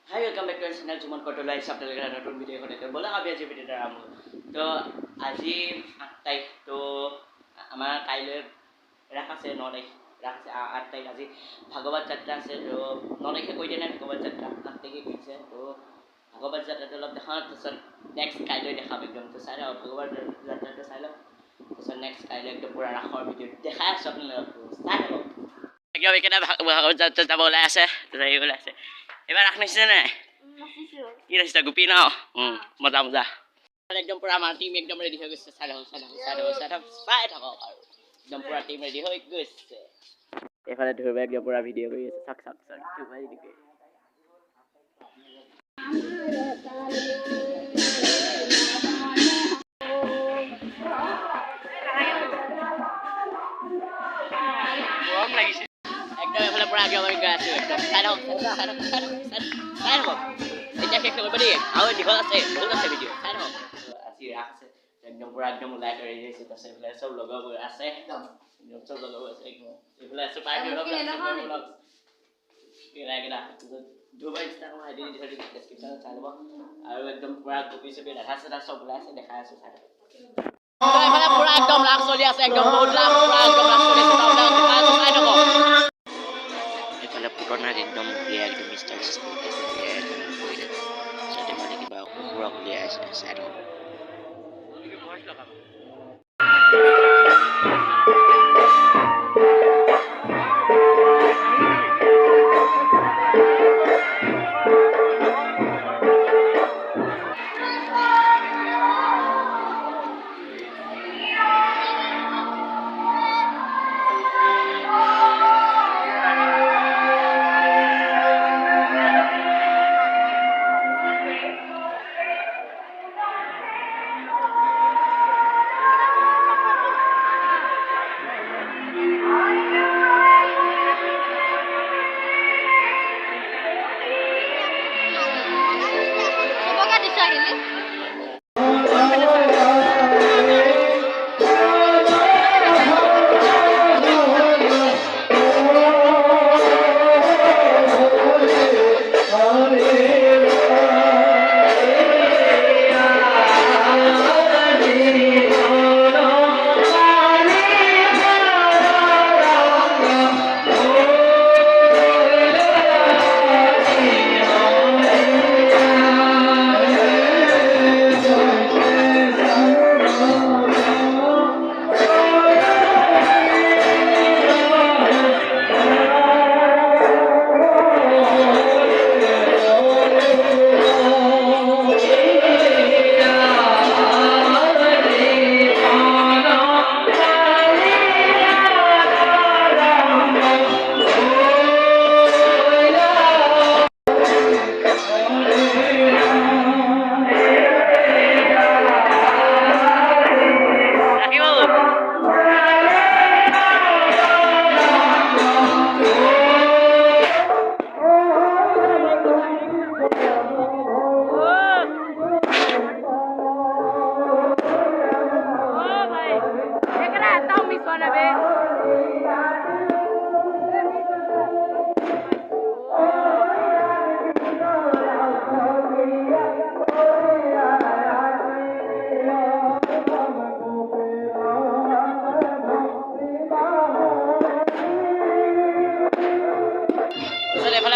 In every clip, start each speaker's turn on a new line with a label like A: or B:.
A: Hi, welcome back to our channel Juman Kotola Sabtal নতুন video এখন এটা বলা আমি আজি ভিডিওটা আৰম্ভ তো আজি 8 তাৰিখ তো আমাৰ কাইলৈ ৰাখ আছে 9 তাৰিখ ৰাখ আছে 8 তাৰিখ আজি ভাগৱত যাত্ৰা আছে তো 9 তাৰিখে কৈ দিয়া নাই ভাগৱত যাত্ৰা 8 তাৰিখে কৈছে তো ভাগৱত যাত্ৰাটো অলপ দেখাওঁ তাৰপিছত নেক্সট কাইলৈ দেখাম একদম তো চাই লওক ভাগৱত যাত্ৰাটো চাই লওক তাৰপিছত নেক্সট কাইলৈ একদম পুৰা ৰাখৰ ভিডিঅ দেখাই আছোঁ আপোনালোকক চাই লওক একদম একেটা ভাগৱত যাত্ৰা যাব ওলাই আছে তো যাই ওলাই আছে এবাৰ ৰাখ নিছে নাই কি ৰাস্তা গুপি ন মজা মজা একদম পুৰা আমাৰ টিম একদম ৰেডি হৈ গৈছে চাই থাকক আৰু একদম পুৰা টিম ৰেডি হৈ গৈছে এইফালে ধৰিব একদম পুৰা ভিডিঅ' কৰি আছে চাক গৰম লাগিছে একদম এইফালে পুৰা আগে গৈ আছো একদম চাই থাকক এতিয়া শেষ কৰিব দেই আৰু দীঘল আছে বহুত আছে ভিডিঅ' চাই থাকক আজি ৰাখ আছে একদম পুৰা একদম ওলাই কৰি আহিছে তাৰপিছত এইফালে চব লগৰ আছে একদম চব লগৰ আছে একদম এইফালে আছে পাই দুবাৰ ইনষ্টাগ্ৰাম আইডি দি থৈ দিম ডেছক্ৰিপশ্যনত চাই ল'ব আৰু একদম পুৰা কপি চপি ৰেখা চেটা চব ওলাই আছে দেখাই আছোঁ চাই থাকক এইফালে পুৰা একদম লাভ চলি আছে একদম বহুত লাভ পুৰা একদম লাভ চলি আছে চাই থাকক এইফালে পুৰণাত একদম একদম ষ্টাইল কিবা কুকুৰা উলিয়াই আছে চাই থাকক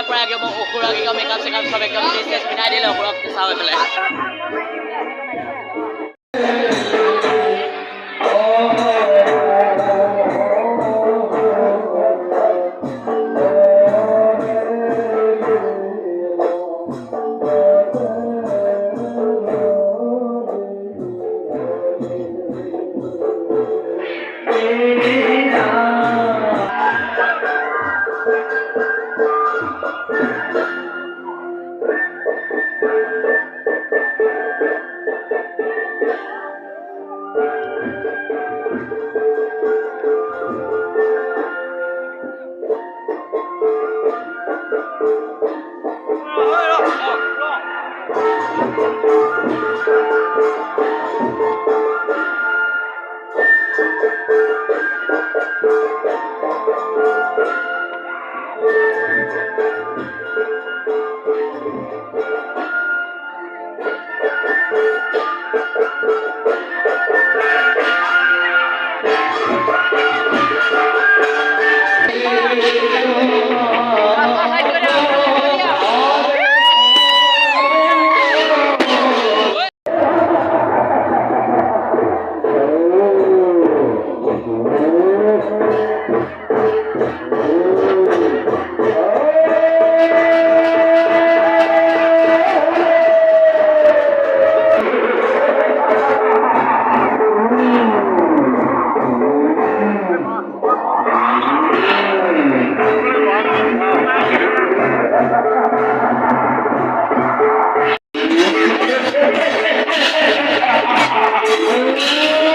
A: পুৰা একদম অসুৰক একদম মেকআপ চেকআপ চব একদম টেষ্ট পিন্ধাই দিলে অসুৰক চাওঁ এইফালে Happy